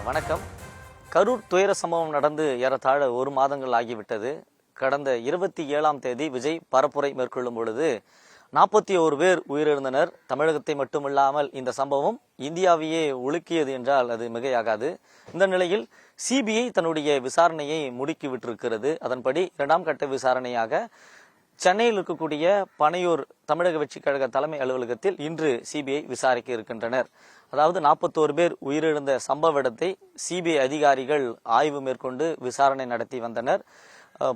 வணக்கம். கரூர் துயர சம்பவம் நடந்து ஏறத்தாழ 1 மாதங்கள் ஆகிவிட்டது. கடந்த 27ஆம் தேதி விஜய் பரப்புரை மேற்கொள்ளும் பொழுது 41 பேர் உயிரிழந்தனர். தமிழகத்தை மட்டுமில்லாமல் இந்த சம்பவம் இந்தியாவையே உலுக்கியது என்றால் அது மிகையாகாது. இந்த நிலையில் சிபிஐ தன்னுடைய விசாரணையை முடுக்கிவிட்டிருக்கிறது. அதன்படி 2ஆம் கட்ட விசாரணையாக சென்னையில் இருக்கக்கூடிய பனையூர் தமிழக வெற்றி கழக தலைமை அலுவலகத்தில் இன்று சிபிஐ விசாரிக்க இருக்கின்றனர். அதாவது 41 பேர் உயிரிழந்த சம்பவ இடத்தை சிபிஐ அதிகாரிகள் ஆய்வு மேற்கொண்டு விசாரணை நடத்தி வந்தனர்.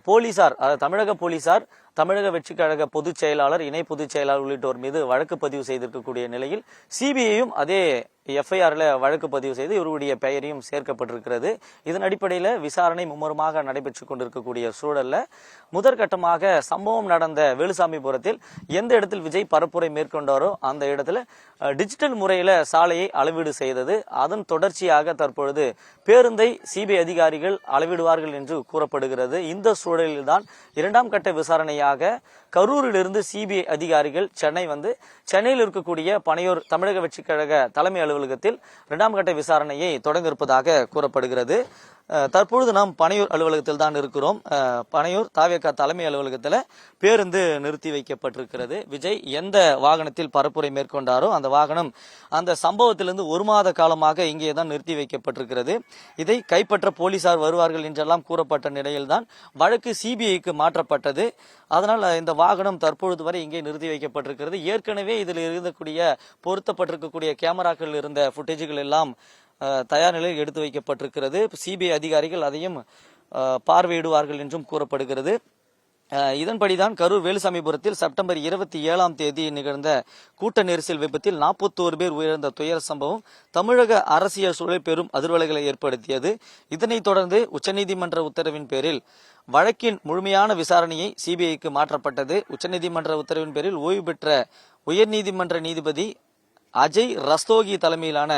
போலீசார், தமிழக போலீசார் தமிழக வெற்றி கழக பொதுச் செயலாளர், இணை பொதுச் செயலாளர் உள்ளிட்டோர் மீது வழக்கு பதிவு செய்திருக்கக்கூடிய நிலையில் சிபிஐயும் அதே எஃப்ஐஆர்ல வழக்கு பதிவு செய்து இவருடைய பெயரையும் சேர்க்கப்பட்டிருக்கிறது. இதன் அடிப்படையில் விசாரணை மும்முரமாக நடைபெற்றுக் கொண்டிருக்கக்கூடிய சூழல்ல முதற்கட்டமாக சம்பவம் நடந்த வேலுசாமிபுரத்தில் எந்த இடத்தில் விஜய் பரப்புரை மேற்கொண்டாரோ அந்த இடத்துல டிஜிட்டல் முறையில சாலையை அளவீடு செய்தது. அதன் தொடர்ச்சியாக தற்பொழுது பேருந்தை சிபிஐ அதிகாரிகள் அளவிடுவார்கள் என்று கூறப்படுகிறது. இந்த சூழலில்தான் 2ஆம் கட்ட விசாரணையாக கரூரிலிருந்து சிபிஐ அதிகாரிகள் சென்னையில் இருக்கக்கூடிய பனையூர் தமிழக வெற்றி கழக தலைமை அலுவலகத்தில் 2ஆம் கட்ட விசாரணையை தொடங்க இருப்பதாக கூறப்படுகிறது. தற்பொழுது நாம் பனையூர் அலுவலகத்தில் தான் இருக்கிறோம். பனையூர் தாவேகா தலைமை அலுவலகத்தில் பேருந்து நிறுத்தி வைக்கப்பட்டிருக்கிறது. விஜய் எந்த வாகனத்தில் பரப்புரை மேற்கொண்டாரோ அந்த வாகனம் அந்த சம்பவத்திலிருந்து 1 மாத காலமாக இங்கே தான் நிறுத்தி வைக்கப்பட்டிருக்கிறது. இதை கைப்பற்ற போலீசார் வருவார்கள் என்றெல்லாம் கூறப்பட்ட நிலையில்தான் வழக்கு சிபிஐக்கு மாற்றப்பட்டது. அதனால் இந்த வாகனம் தற்பொழுது வரை இங்கே நிறுத்தி வைக்கப்பட்டிருக்கிறது. ஏற்கனவே இதில் இருக்கக்கூடிய பொருத்தப்பட்டிருக்கக்கூடிய கேமராக்கள் இருந்த புட்டேஜுகள் எல்லாம் தயார் நிலையில் எடுத்து வைக்கப்பட்டிருக்கிறது. சிபிஐ அதிகாரிகள் அதையும் பார்வையிடுவார்கள் என்றும் கூறப்படுகிறது. இதன்படிதான் கரூர் வேலுசாமிபுரத்தில் செப்டம்பர் 27ஆம் தேதி நிகழ்ந்த கூட்ட நெரிசல் விபத்தில் 41 பேர் உயிரிழந்த துயர சம்பவம் தமிழக அரசியல் சூழலில் பெரும் அதிர்வலைகளை ஏற்படுத்தியது. இதனைத் தொடர்ந்து உச்சநீதிமன்ற உத்தரவின் பேரில் வழக்கின் முழுமையான விசாரணையை சிபிஐக்கு மாற்றப்பட்டது. உச்சநீதிமன்ற உத்தரவின் பேரில் ஓய்வு பெற்ற உயர்நீதிமன்ற நீதிபதி அஜய் ரஸ்தோகி தலைமையிலான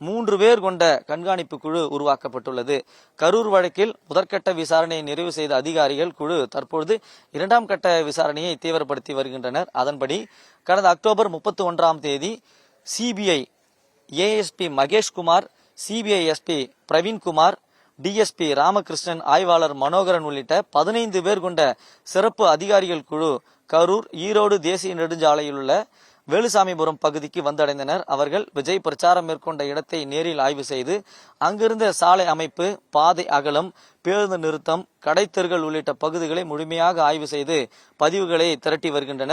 3 பேர் கொண்ட கண்காணிப்பு குழு உருவாக்கப்பட்டுள்ளது. கரூர் வழக்கில் முதற்கட்ட விசாரணையை நிறைவு செய்த அதிகாரிகள் குழு தற்பொழுது 2ஆம் கட்ட விசாரணையை தீவிரப்படுத்தி வருகின்றனர். அதன்படி கடந்த அக்டோபர் 31ஆம் தேதி CBI ASP Maheshkumar, CBI SP Praveenkumar, DSP Ramakrishnan, ஆய்வாளர் மனோகரன் உள்ளிட்ட 15 பேர் கொண்ட சிறப்பு அதிகாரிகள் குழு கரூர் ஈரோடு தேசிய நெடுஞ்சாலையில் உள்ள வேலுசாமிபுரம் பகுதிக்கு வந்தடைந்தனர். அவர்கள் விஜய் பிரச்சாரம் மேற்கொண்ட இடத்தை நேரில் ஆய்வு செய்து அங்கிருந்த சாலை அமைப்பு, பாதை அகலம், பேருந்து நிறுத்தம், கடைத்தெருகள் உள்ளிட்ட பகுதிகளை முழுமையாக ஆய்வு செய்து பதிவுகளை திரட்டி வருகின்றனர்.